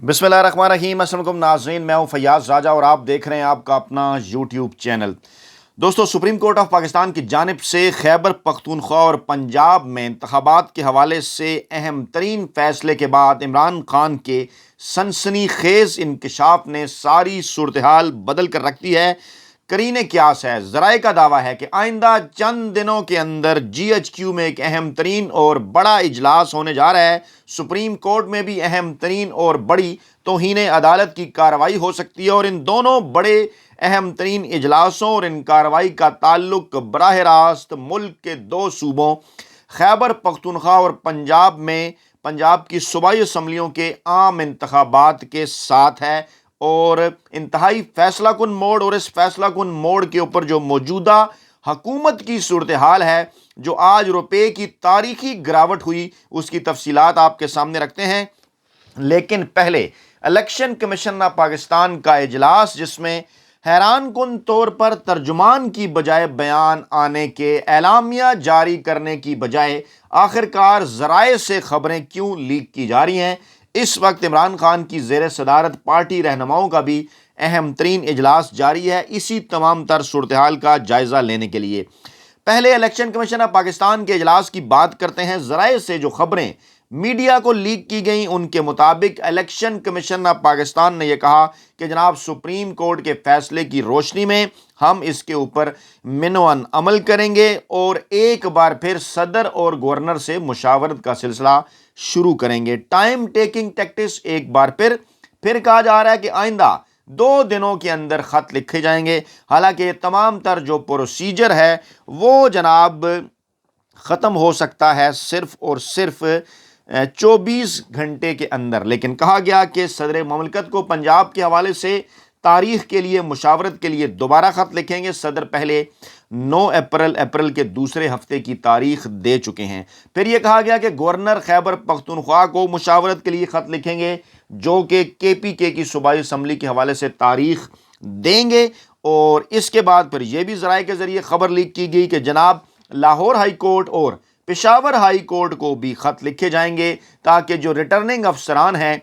बिस्मिल्लाहिर्रहमानिर्रहीम। अस्सलाम वालेकुम नाज़रीन, मैं हूं फैयाज़ राजा और आप देख रहे हैं आपका अपना यूट्यूब चैनल। दोस्तों, सुप्रीम कोर्ट ऑफ पाकिस्तान की जानिब से खैबर पख्तूनख्वा और पंजाब में इंतखाबात के हवाले से अहम तरीन फैसले के बाद इमरान खान के सनसनीखेज़ इंकशाफ ने सारी सूरत हाल बदल कर रख दी है। करीने क्यास है, ज़राए का दावा है कि आइंदा चंद दिनों के अंदर GHQ में एक अहम तरीन और बड़ा इजलास होने जा रहा है। सुप्रीम कोर्ट में भी अहम तरीन और बड़ी तौहीन अदालत की कार्रवाई हो सकती है और इन दोनों बड़े अहम तरीन इजलासों और इन कार्रवाई का ताल्लुक बराह रास्त मुल्क के दो सूबों खैबर पख्तूनख्वा और पंजाब में पंजाब की सूबाई असम्बलियों के आम इंतखाबात के साथ है और इंतहाई फैसला कुन मोड़ और इस फैसला कुन मोड़ के ऊपर जो मौजूदा हुकूमत की सूरत हाल है, जो आज रुपए की तारीखी गिरावट हुई, उसकी तफसीलात आपके सामने रखते हैं। लेकिन पहले इलेक्शन कमीशन ऑफ पाकिस्तान का इजलास, जिसमें हैरान कुन तौर पर तर्जुमान की बजाय बयान आने के, एलामिया जारी करने की बजाय आखिरकार ज़राए से खबरें क्यों लीक की जा रही हैं। इस वक्त इमरान खान की ज़ेर सदारत पार्टी रहनुमाओं का भी अहम तरीन इजलास जारी है, इसी तमाम तर सूरत हाल का जायज़ा लेने के लिए। पहले इलेक्शन कमीशन ऑफ पाकिस्तान के इजलास की बात करते हैं। ज़राए से जो खबरें मीडिया को लीक की गई, उनके मुताबिक इलेक्शन कमीशन ऑफ पाकिस्तान ने यह कहा कि जनाब, सुप्रीम कोर्ट के फैसले की रोशनी में हम इसके ऊपर मिनवन अमल करेंगे और एक बार फिर सदर और गवर्नर से मुशावरत का सिलसिला शुरू करेंगे। टाइम टेकिंग टैक्टिक्स एक बार फिर कहा जा रहा है कि आइंदा 2 दिनों के अंदर ख़त लिखे जाएंगे। हालांकि तमाम तर जो प्रोसीजर है वो जनाब ख़त्म हो सकता है सिर्फ और सिर्फ 24 घंटे के अंदर। लेकिन कहा गया कि सदर ममलकत को पंजाब के हवाले से तारीख के लिए, मुशावरत के लिए दोबारा ख़त लिखेंगे। सदर पहले 9 अप्रैल के दूसरे हफ्ते की तारीख दे चुके हैं। फिर यह कहा गया कि गवर्नर खैबर पख्तूनख्वा को मुशावरत के लिए ख़त लिखेंगे, जो कि KPK की सूबाई असम्बली के हवाले से तारीख देंगे। और इसके बाद फिर यह भी ज़राए के ज़रिए खबर लीक की गई कि जनाब, लाहौर हाई कोर्ट और पेशावर हाई कोर्ट को भी ख़त लिखे जाएंगे ताकि जो रिटर्निंग अफसरान हैं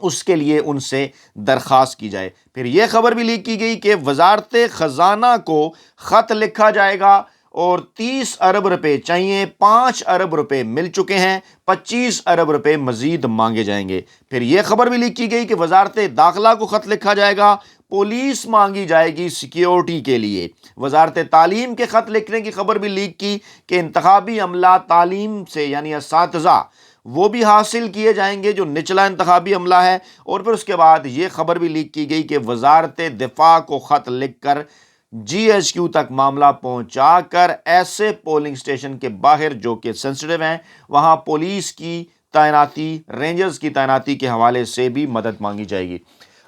उसके लिए उनसे दरख्वास्त की जाए। फिर यह खबर भी लीक की गई कि वजारत ख़जाना को ख़त लिखा जाएगा और 30 अरब रुपए चाहिए। 5 अरब रुपए मिल चुके हैं, 25 अरब रुपए मजीद मांगे जाएंगे। फिर यह खबर भी लीक की गई कि वजारत दाखिला को ख़त लिखा जाएगा, पुलिस मांगी जाएगी सिक्योरिटी के लिए। वजारत तालीम के ख़त लिखने की खबर भी लीक की कि इंतखाबी अमला तालीम से यानी असातिज़ा वो भी हासिल किए जाएंगे, जो निचला इंतखाबी अमला है। और फिर उसके बाद ये खबर भी लीक की गई कि वजारत दिफा को ख़त लिख कर GHQ तक मामला पहुंचा कर ऐसे पोलिंग स्टेशन के बाहर जो कि सेंसिटिव हैं, वहां पुलिस की तैनाती, रेंजर्स की तैनाती के हवाले से भी मदद मांगी जाएगी।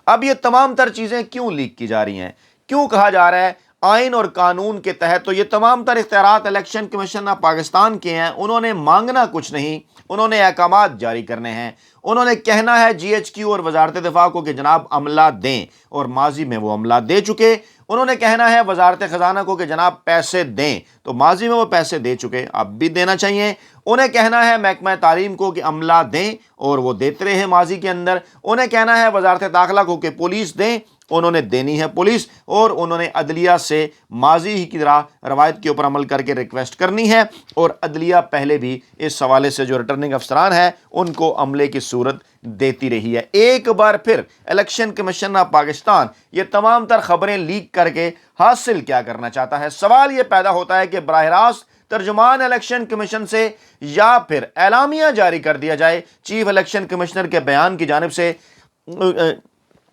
अब ये तमाम तर चीज़ें क्यों लीक की जा रही हैं, क्यों कहा जा रहा है आइन और कानून के तहत तो ये तमाम तर इख्तियारात इलेक्शन कमीशन ऑफ पाकिस्तान के हैं। उन्होंने मांगना कुछ नहीं, उन्होंने अहकामात जारी करने हैं। उन्होंने कहना है GHQ और वजारत दिफा को कि जनाब अमला दें, और माजी में वो अमला दे चुके। उन्होंने कहना है वजारत ख़जाना को कि जनाब पैसे दें, तो माजी में वो पैसे दे चुके, अब भी देना चाहिए। उन्हें कहना है महकमा तालीम को कि अमला दें, और वो देते रहे माजी के अंदर। उन्हें कहना है वजारत दाखिला को कि पुलिस दें, उन्होंने देनी है पुलिस। और उन्होंने अदलिया से माजी ही की तरह रवायत के ऊपर अमल करके रिक्वेस्ट करनी है, और अदलिया पहले भी इस हवाले से जो रिटर्निंग अफसरान है उनको अमले की सूरत देती रही है। एक बार फिर इलेक्शन कमीशन ऑफ पाकिस्तान ये तमाम तर खबरें लीक करके हासिल क्या करना चाहता है। सवाल ये पैदा होता है कि बराह रास्त तर्जुमान इलेक्शन कमीशन से या फिर एलामिया जारी कर दिया जाए चीफ इलेक्शन कमिश्नर के बयान की जानिब से,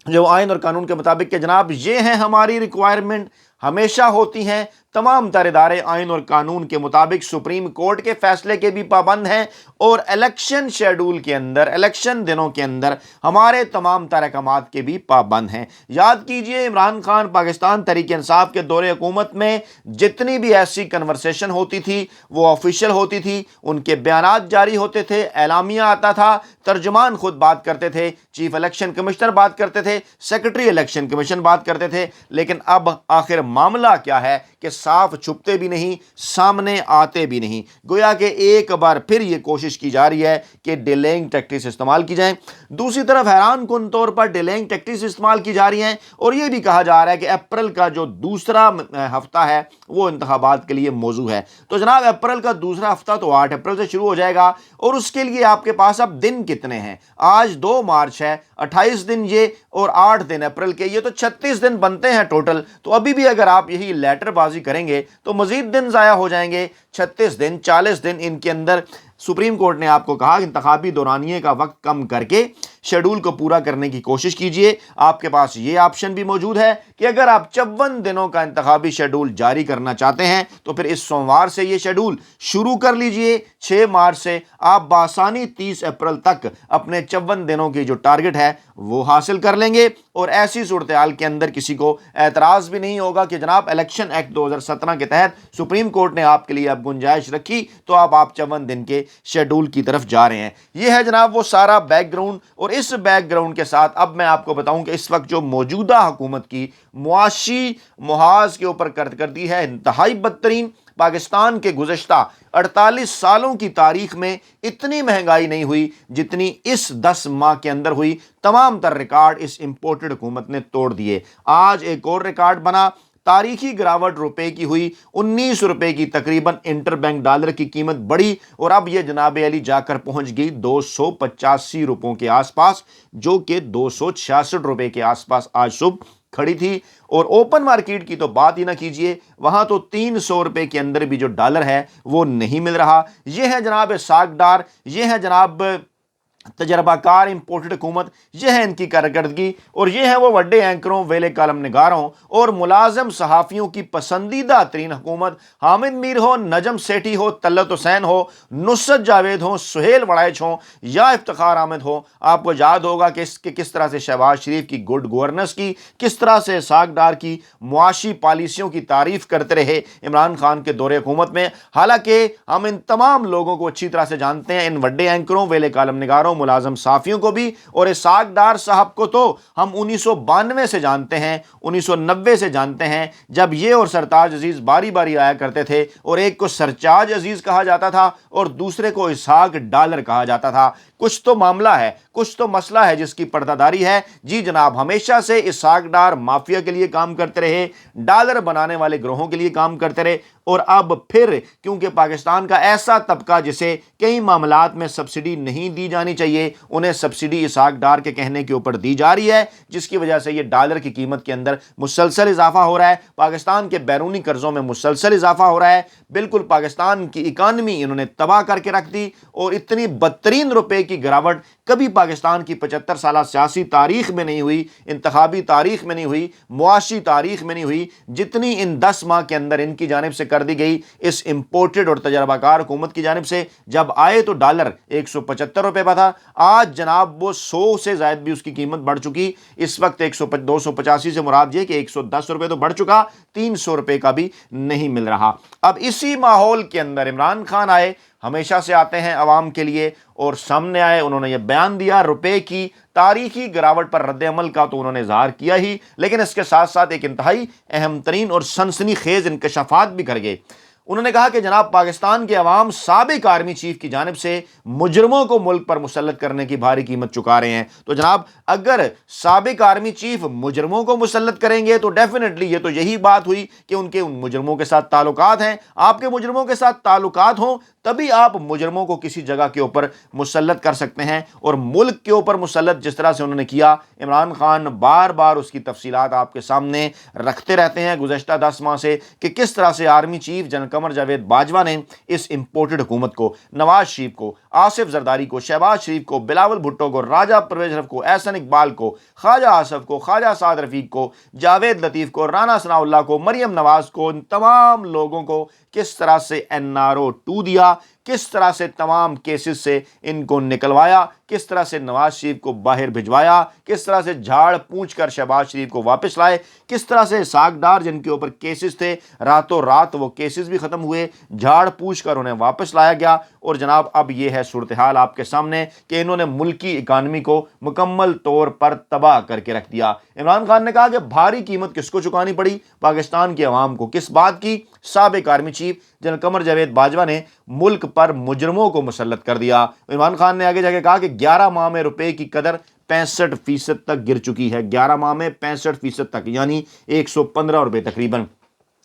जो आइन और कानून के मुताबिक कि जनाब ये हैं हमारी रिक्वायरमेंट, हमेशा होती हैं। तमाम तर इदारे आइन और कानून के मुताबिक सुप्रीम कोर्ट के फैसले के भी पाबंद हैं और इलेक्शन शेड्यूल के अंदर, इलेक्शन दिनों के अंदर हमारे तमाम तर अहकामात के भी पाबंद हैं। याद कीजिए, इमरान खान पाकिस्तान तहरीक इंसाफ के दौरे हुकूमत में जितनी भी ऐसी कन्वर्सेशन होती थी वो ऑफिशियल होती थी, उनके बयानात जारी होते थे, एलामिया आता था, तर्जुमान खुद बात करते थे, चीफ इलेक्शन कमिश्नर बात करते थे, सेक्रेटरी इलेक्शन कमीशन बात करते थे। लेकिन अब आखिर मामला क्या है कि साफ छुपते भी नहीं, सामने आते भी नहीं। गोया कि एक बार फिर ये कोशिश की जा रही है कि डिलेइंग टैक्टिक्स इस्तेमाल की जाए। दूसरी तरफ हैरान कुन तौर पर डिलेइंग टैक्टिक्स इस्तेमाल की जा रही हैं और ये भी कहा जा रहा है कि अप्रैल का जो दूसरा हफ्ता है वो इंतखाबात के लिए मौजू है। तो जनाब अप्रैल का दूसरा हफ्ता तो 8 अप्रैल से शुरू हो जाएगा और उसके लिए आपके पास अब दिन कितने हैं? आज 2 मार्च है, 28 दिन ये और 8 दिन अप्रैल के, ये तो 36 दिन बनते हैं टोटल। तो अभी भी अगर आप यही लेटरबाजी करेंगे तो मजीद दिन ज़ाया हो जाएंगे। 36 दिन, 40 दिन इनके अंदर सुप्रीम कोर्ट ने आपको कहा इंतखाबी दौरानिए का वक्त कम करके शेड्यूल को पूरा करने की कोशिश कीजिए। आपके पास ये ऑप्शन भी मौजूद है कि अगर आप 54 दिनों का इंतखाबी शेड्यूल जारी करना चाहते हैं तो फिर इस सोमवार से ये शेड्यूल शुरू कर लीजिए। 6 मार्च से आप बासानी 30 अप्रैल तक अपने 54 दिनों की जो टारगेट है वो हासिल कर लेंगे और ऐसी सूरत हाल के अंदर किसी को एतराज़ भी नहीं होगा कि जनाब इलेक्शन एक्ट 2017 के तहत सुप्रीम कोर्ट ने आपके लिए अब गुंजाइश रखी तो आप 54 दिन के शेड्यूल की तरफ जा रहे हैं। यह है जनाब वो सारा बैकग्राउंड। और इस बैकग्राउंड के साथ अब मैं आपको बताऊं कि इस वक्त जो मौजूदा हुकूमत की मुआशी मुहाज के ऊपर कारकर्दगी है इंतहाई बदतरीन। पाकिस्तान के गुज़श्ता 48 सालों की तारीख में इतनी महंगाई नहीं हुई जितनी इस 10 माह के अंदर हुई। तमाम तर रिकॉर्ड इस इंपोर्टेड हुकूमत ने तोड़ दिए। आज एक और रिकॉर्ड बना, तारीखी गिरावट रुपए की हुई। 19 रुपए की तकरीबन इंटरबैंक डॉलर की कीमत बढ़ी और अब यह जनाब अली जाकर पहुंच गई 285 रुपयों के आसपास, जो कि 266 रुपए के आसपास आज सुबह खड़ी थी। और ओपन मार्केट की तो बात ही ना कीजिए, वहां तो 300 रुपए के अंदर भी जो डॉलर है वो नहीं मिल रहा। यह है जनाब सागदार, यह है जनाब तजर्बाकार इंपोर्टेड हुकूमत, यह है इनकी कारकर्दगी और यह है वो वड्डे एंकरों, वेले कालम निगारों और मुलाजिम सहाफ़ियों की पसंदीदा तरीन हुकूमत। हामिद मीर हो, नजम सेठी हो, तल्लत हुसैन हो, नुसरत जावेद हो, सुहेल वड़ाइच हो या इफ्तिखार अहमद हो। आपको याद होगा कि किस तरह से शहबाज शरीफ की गुड गवर्नेंस की, किस तरह से सागदार की मुआशी पॉलिसियों की तारीफ करते रहे इमरान खान के दौरे हुकूमत में। हालांकि हम इन तमाम लोगों को अच्छी तरह से जानते हैं, इन वड्डे एंकरों, वेले कालम निगारों, मुलाजम साफियों को भी, और इसाकदार साहब को तो हम 1992 से जानते हैं, 1990 से जानते हैं, जब ये और सरताज अजीज बारी बारी आया करते थे और एक को सरचाज अजीज कहा जाता था और दूसरे को इसहाक डॉलर कहा जाता था। कुछ तो मामला है, कुछ तो मसला है जिसकी पर्दादारी है। जी जनाब, हमेशा से इसहाक डार माफिया के लिए काम करते रहे, डॉलर बनाने वाले ग्रोहों के लिए काम करते रहे और अब फिर क्योंकि पाकिस्तान का ऐसा तबका जिसे कई मामलात में सब्सिडी नहीं दी जानी चाहिए, उन्हें सब्सिडी इसहाक डार के कहने के ऊपर दी जा रही है, जिसकी वजह से ये डॉलर की कीमत के अंदर मुसलसल इजाफा हो रहा है। पाकिस्तान के बैरूनी कर्जों में मुसलसल इजाफा हो रहा है। बिल्कुल पाकिस्तान की इकानमी इन्होंने तबाह करके रख दी और इतनी बदतरीन रुपए की गिरावट कभी पाकिस्तान की 75 साल सियासी तारीख में नहीं हुई, इंतखाबी तारीख में नहीं हुई, मुआशी तारीख में नहीं हुई, जितनी इन 10 माह के अंदर इनकी जानिब से कर दी गई इस इंपोर्टेड और तजर्बाकार हुकूमत की जानिब से। जब आए तो डॉलर 175 रुपए पर था, आज जनाब वो 100 से ज्यादा भी उसकी कीमत बढ़ चुकी। इस वक्त 285 से मुराद ये कि 110 रुपए तो बढ़ चुका, 300 रुपए का भी नहीं मिल रहा। अब इसी माहौल के अंदर इमरान खान आए, हमेशा से आते हैं अवाम के लिए, और सामने आए, उन्होंने यह बयान दिया रुपए की तारीखी गिरावट पर रद्द अमल का तो उन्होंने इज़हार किया ही, लेकिन इसके साथ साथ एक इंतहाई अहम तरीन और सनसनीखेज इंकशाफात भी कर गए। उन्होंने कहा कि जनाब पाकिस्तान के अवाम साबिक आर्मी चीफ की जानिब से मुजरमों को मुल्क पर मुसल्लत करने की भारी कीमत चुका रहे हैं। तो जनाब अगर साबिक आर्मी चीफ मुजरमों को मुसल्लत करेंगे तो डेफिनेटली ये तो यही बात हुई कि उनके उन मुजरमों के साथ ताल्लुकात हैं। आपके मुजरमों के साथ ताल्लुकात हों तभी आप मुजरमों को किसी जगह के ऊपर मुसल्लत कर सकते हैं, और मुल्क के ऊपर मुसल्लत जिस तरह से उन्होंने किया, इमरान खान बार बार उसकी तफसीलात आपके सामने रखते रहते हैं गुज़श्ता 10 माह से कि किस तरह से army chief general Qamar Javed Bajwa ने इस इंपोर्टेड हुकूमत को, नवाज शरीफ को, आसिफ जरदारी को, शहबाज शरीफ को, बिलावल भुट्टो को, राजा परवेज रफ को, एहसन इकबाल को, ख्वाजा आसफ को, ख्वाजा साद रफीक को, जावेद लतीफ़ को, राना सनाउल्लाह को, मरियम नवाज को, इन तमाम लोगों को किस तरह से NRO 2 दिया, किस तरह से तमाम केसेस से इनको निकलवाया, किस तरह से नवाज शरीफ को बाहर भिजवाया, किस तरह से झाड़ पूछ कर शहबाज शरीफ को वापस लाए, किस तरह से इसहाक डार जिनके ऊपर केसेस थे रातों रात वो केसेस भी ख़त्म हुए, झाड़ पूछ कर उन्हें वापस लाया गया। और जनाब अब ये है सूरत हाल आपके सामने कि इन्होंने मुल्की इकानमी को मुकम्मल तौर पर तबाह करके रख दिया। इमरान खान ने कहा कि भारी कीमत किसको चुकानी पड़ी? पाकिस्तान की आवाम को। किस बात की? साबिक army chief general Qamar Javed Bajwa ने मुल्क पर मुजरमों को मुसल्लत कर दिया। इमरान खान ने आगे जाके कहा कि 11 माह में रुपए की कदर 65% तक गिर चुकी है। 11 माह में 65% तक, यानी 115 रुपए तकरीबन।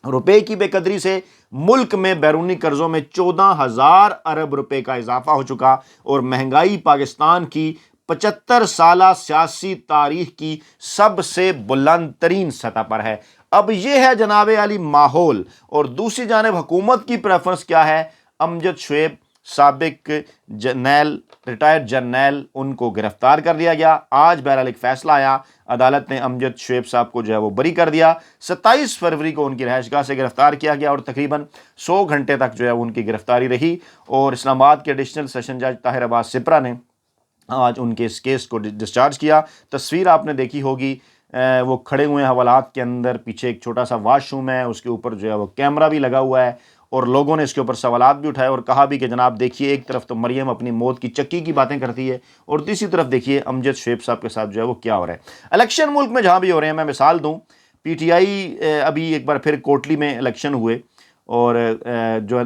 रुपए की बेकदरी से मुल्क में बैरूनी कर्जों में 14,000 अरब रुपए का इजाफा हो चुका और महंगाई पाकिस्तान की 75 साला सियासी तारीख की सबसे बुलंद तरीन सतह पर है। अब यह है जनाब अली माहौल। और दूसरी जानिब हुकूमत की प्रेफरेंस क्या है? अमजद शुएब साबिक जर्नैल, रिटायर्ड जर्नैल, उनको गिरफ्तार कर लिया गया। आज बहरहाल एक फैसला आया, अदालत ने अमजद शुएब साहब को जो है वो बरी कर दिया। 27 फरवरी को उनकी रहायशगाह से गिरफ्तार किया गया और तकरीबन 100 घंटे तक जो है उनकी गिरफ्तारी रही। और इस्लामाबाद के एडिशनल सेशन जज ताहिर अब्बास सिपरा ने आज उनके इस केस को डिस्चार्ज किया। तस्वीर आपने देखी होगी, वो खड़े हुए हवालात के अंदर, पीछे एक छोटा सा वाशरूम है, उसके ऊपर जो है वो कैमरा भी लगा हुआ है और लोगों ने इसके ऊपर सवालात भी उठाए और कहा भी कि जनाब देखिए, एक तरफ तो मरियम अपनी मौत की चक्की की बातें करती है और दूसरी तरफ देखिए अमजद शुएब साहब के साथ जो है वो क्या हो रहा है। इलेक्शन मुल्क में जहाँ भी हो रहे हैं, मैं मिसाल दूँ, पीटीआई अभी एक बार फिर कोटली में इलेक्शन हुए और जो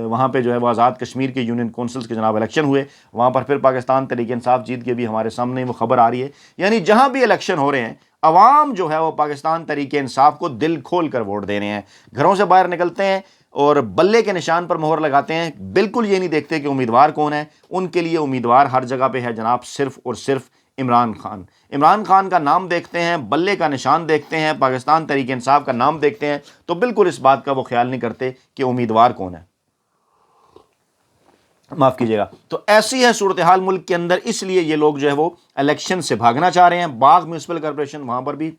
वहाँ पे जो है वो आज़ाद कश्मीर के यूनियन कौंसिल्स के जनाब इलेक्शन हुए। वहाँ पर फिर पाकिस्तान तहरीक इंसाफ जीत के भी हमारे सामने वो खबर आ रही है। यानी जहाँ भी इलेक्शन हो रहे हैं, अवाम जो है वो पाकिस्तान तहरीक इंसाफ को दिल खोल कर वोट दे रहे हैं। घरों से बाहर निकलते हैं और बल्ले के निशान पर मोहर लगाते हैं, बिल्कुल ये नहीं देखते कि उम्मीदवार कौन है। उनके लिए उम्मीदवार हर जगह पे है जनाब सिर्फ और सिर्फ इमरान खान। इमरान खान का नाम देखते हैं, बल्ले का निशान देखते हैं, पाकिस्तान तहरीक इंसाफ का नाम देखते हैं, तो बिल्कुल इस बात का वो ख्याल नहीं करते कि उम्मीदवार कौन है। माफ़ कीजिएगा। तो ऐसी है सूरत हाल मुल्क के अंदर, इसलिए ये लोग जो है वो इलेक्शन से भागना चाह रहे हैं। बाग म्यूनसिपल कॉर्पोरेशन, वहाँ पर भी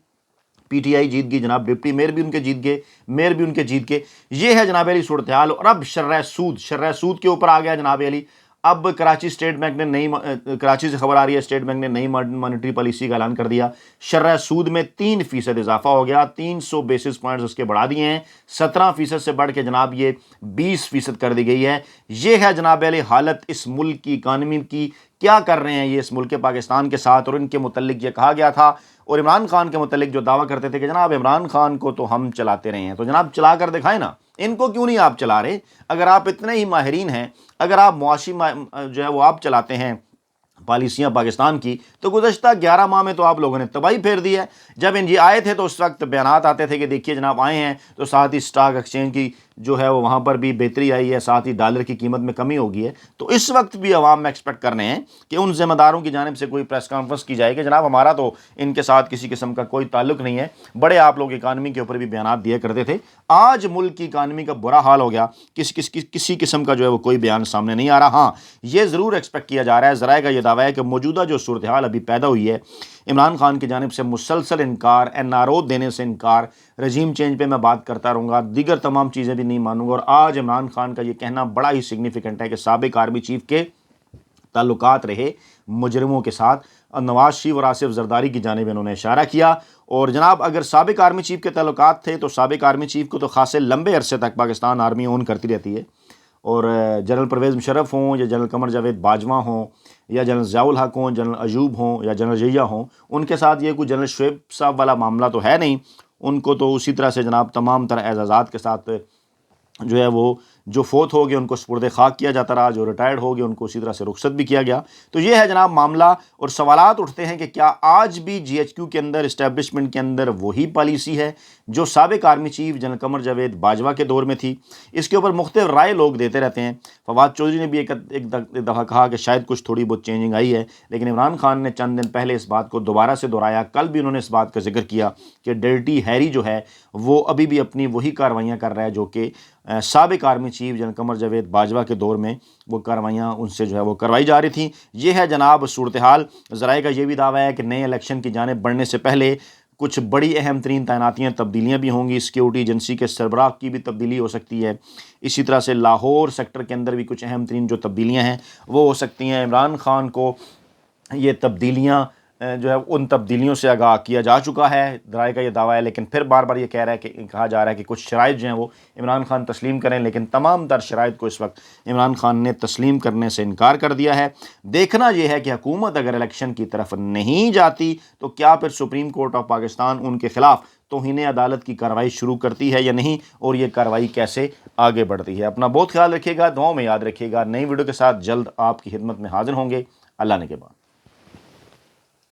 पीटीआई जीत गई जनाब, डिप्टी मेयर भी उनके जीत गए, मेयर भी उनके जीत गए। ये है जनाब अली सूरत हाल। और अब शर्र सूद के ऊपर आ गया जनाब अली। अब कराची स्टेट बैंक ने कराची से खबर आ रही है, स्टेट बैंक ने नई मॉनेटरी पॉलिसी का ऐलान कर दिया। शर्र सूद में 3% इजाफा हो गया, 300 बेसिस पॉइंट्स उसके बढ़ा दिए हैं। 17% से बढ़ के जनाब ये 20% कर दी गई है। ये है जनाब अली हालत इस मुल्क की इकानमी की। क्या कर रहे हैं ये इस मुल्क पाकिस्तान के साथ। और इनके मुतल्लिक ये कहा गया था, और इमरान खान के मुतल्लिक जो दावा करते थे कि जनाब इमरान खान को तो हम चलाते रहे हैं, तो जनाब चला कर दिखाएं ना, इनको क्यों नहीं आप चला रहे? अगर आप इतने ही माहिरीन हैं, अगर आप मुआशी जो है वो आप चलाते हैं पॉलिसियाँ पाकिस्तान की, तो गुज़श्ता 11 माह में तो आप लोगों ने तबाही फेर दी है। जब ये आए थे तो उस वक्त बयानात आते थे कि देखिए जनाब आए हैं तो साथ ही स्टॉक एक्सचेंज की जो है वो वहाँ पर भी बेहतरी आई है, साथ ही डॉलर की कीमत में कमी होगी है। तो इस वक्त भी अवाम में एक्सपेक्ट कर रहे हैं कि उन ज़िम्मेदारों की जानिब से कोई प्रेस कॉन्फ्रेंस की जाए कि जनाब हमारा तो इनके साथ किसी किस्म का कोई ताल्लुक नहीं है। बड़े आप लोग इकानमी के ऊपर भी बयानात दिया करते थे। आज मुल्क की इकानमी का बुरा हाल हो गया, किसी किस्म का जो है वो कोई बयान सामने नहीं आ रहा। हाँ, ये ज़रूर एक्सपेक्ट किया जा रहा है, ज़राए का ये दावा है कि मौजूदा जो सूरत हाल अभी पैदा हुई है, इमरान खान की जानिब से मुसलसल इनकार, NRO देने से इनकार, रजीम चेंज पे मैं बात करता रहूँगा, दीगर तमाम चीज़ें भी नहीं मानूंगा। और आज इमरान खान का ये कहना बड़ा ही सिग्निफिकेंट है कि साबिक आर्मी चीफ के ताल्लुकात रहे मुजरिमों के साथ। नवाज शरीफ और आसिफ जरदारी की जानिब इन्होंने इशारा किया। और जनाब अगर साबिक आर्मी चीफ के ताल्लुकात थे तो साबिक आर्मी चीफ को तो खासे लंबे अरसे तक पाकिस्तान आर्मी ओन करती रहती है। और जनरल परवेज़ मुशर्रफ हों या जनरल कमर जावेद बाजवा हों या जनरल ज़ियाउल हक हों, जनरल अयूब हों या जनरल जिया हों, उनके साथ ये कोई जनरल शुएब साहब वाला मामला तो है नहीं। उनको तो उसी तरह से जनाब तमाम तरह एजाज़ात के साथ जो है वो जो फोत हो गए उनको सुपुर्द खाक किया जाता रहा, जो रिटायर्ड हो गए उनको उसी तरह से रुखसत भी किया गया। तो ये है जनाब मामला। और सवालात उठते हैं कि क्या आज भी GHQ के अंदर, इस्टेब्लिशमेंट के अंदर वही पॉलिसी है जो साबिक army chief general Qamar Javed Bajwa के दौर में थी? इसके ऊपर मुख्तलिफ राय लोग देते रहते हैं। फवाद चौधरी ने भी एक दफ़ा कहा कि शायद कुछ थोड़ी बहुत चेंजिंग आई है, लेकिन इमरान खान ने चंद दिन पहले इस बात को दोबारा से दोहराया। कल भी उन्होंने इस बात का जिक्र किया कि डर्टी हैरी जो है वो अभी भी अपनी वही कार्रवाइयाँ कर रहा है जो कि साबिक army chief general Qamar Javed Bajwa के दौर में वो कार्रवाइयाँ उनसे जो है वो करवाई जा रही थी। ये है जनाब सूरत हाल। ज़राए का ये भी दावा है कि नए इलेक्शन की जानिब बढ़ने से पहले کچھ بڑی اہم ترین تعیناتیاں تبدیلیاں بھی ہوں گی، سیکیورٹی ایجنسی کے سربراہ کی بھی تبدیلی ہو سکتی ہے، اسی طرح سے لاہور سیکٹر کے اندر بھی کچھ اہم ترین جو تبدیلیاں ہیں وہ ہو سکتی ہیں۔ عمران خان کو یہ تبدیلیاں جو ہے ان تبدیلیوں سے آگاہ کیا جا چکا ہے، ذرائع کا یہ دعویٰ ہے، لیکن پھر بار بار یہ کہا جا رہا ہے کہ کچھ شرائط جو ہیں وہ عمران خان تسلیم کریں، لیکن تمام تر شرائط کو اس وقت عمران خان نے تسلیم کرنے سے انکار کر دیا ہے۔ دیکھنا یہ ہے کہ حکومت اگر الیکشن کی طرف نہیں جاتی تو کیا پھر سپریم کورٹ آف پاکستان ان کے خلاف توہین عدالت کی کارروائی شروع کرتی ہے یا نہیں، اور یہ کارروائی کیسے آگے بڑھتی ہے۔ اپنا بہت خیال رکھیے گا، دعاؤں میں یاد رکھیے گا۔ نئی ویڈیو کے ساتھ جلد آپ کی خدمت میں حاضر ہوں گے۔ اللہ نے کے بعد۔